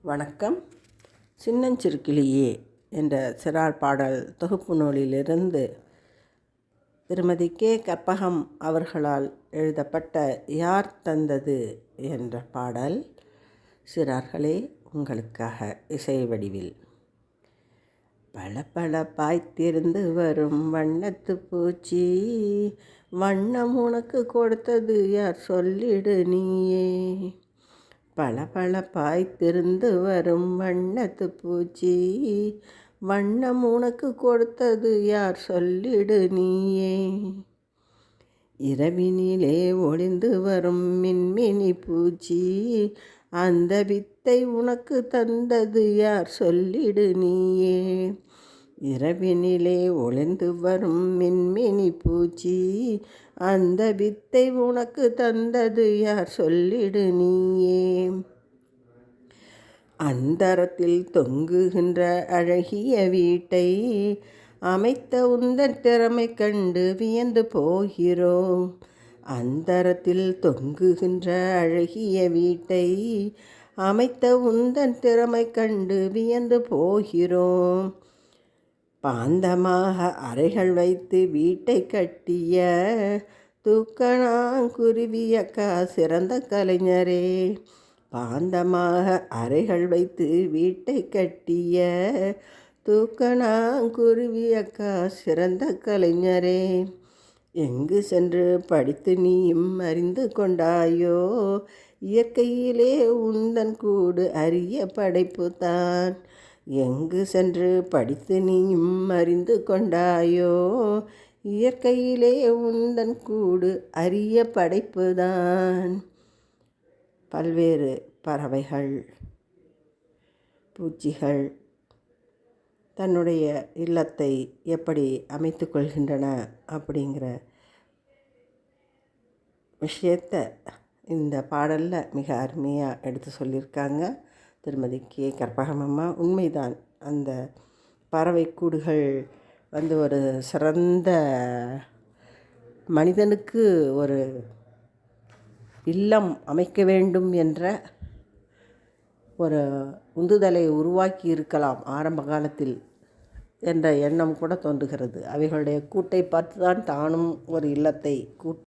வணக்கம். சின்னஞ்சிறுக்கிளியே என்ற சிறார் பாடல் தொகுப்பு நூலிலிருந்து திருமதி கே. கற்பகம் அவர்களால் எழுதப்பட்ட யார் தந்தது என்ற பாடல் சிறார்களே உங்களுக்காக இசை வடிவில். பளபளப்பாய்த்திருந்து வரும் வண்ணத்து பூச்சி, வண்ணம் உனக்கு கொடுத்தது யார் சொல்லிடு நீயே. பளபளப்பாய்த்திருந்து வரும் வண்ணத்து பூச்சி, வண்ணம் உனக்கு கொடுத்தது யார் சொல்லிடு நீயே. இரவினிலே ஒளிந்து வரும் மின்மினி பூச்சி, அந்த வித்தை உனக்கு தந்தது யார் சொல்லிடு நீயே. இரவினிலே ஒளிந்து வரும் மின்மினி பூச்சி, அந்த வித்தை உனக்கு தந்தது யார் சொல்லிடு நீயே. அந்தரத்தில் தொங்குகின்ற அழகிய வீட்டை அமைத்த உந்தன் திறமை கண்டு வியந்து போகிறோம். அந்தரத்தில் தொங்குகின்ற அழகிய வீட்டை அமைத்த உந்தன் திறமை கண்டு வியந்து போகிறோம். பாந்தமாக அறைகள் வைத்து வீட்டை கட்டிய தூக்கணாங்குருவியக்கா சிறந்த கலைஞரே. பாந்தமாக அறைகள் வைத்து வீட்டை கட்டிய தூக்கணாங்குருவியக்கா சிறந்த கலைஞரே. எங்கு சென்று படித்து நீயும் அறிந்து கொண்டாயோ, இயற்கையிலே உந்தன் கூடு அரிய படைப்புத்தான். எங்கு சென்று படித்து நீயும் அறிந்து கொண்டாயோ, இயற்கையிலே உந்தன் கூடு அரிய படைப்புதான். பல்வேறு பறவைகள், பூச்சிகள் தன்னுடைய இல்லத்தை எப்படி அமைத்து கொள்கின்றன அப்படிங்கிற விஷயத்தை இந்த பாடலில் மிக அருமையாக எடுத்து சொல்லியிருக்காங்க திருமதி கே. கற்பகமம்மா. உண்மைதான், அந்த பறவை கூடுகள் ஒரு சிறந்த மனிதனுக்கு ஒரு இல்லம் அமைக்க வேண்டும் என்ற ஒரு உந்துதலை உருவாக்கி இருக்கலாம் ஆரம்ப காலத்தில் என்ற எண்ணம் கூட தோன்றுகிறது. அவைகளுடைய கூட்டை பார்த்து தான் தானும் ஒரு இல்லத்தை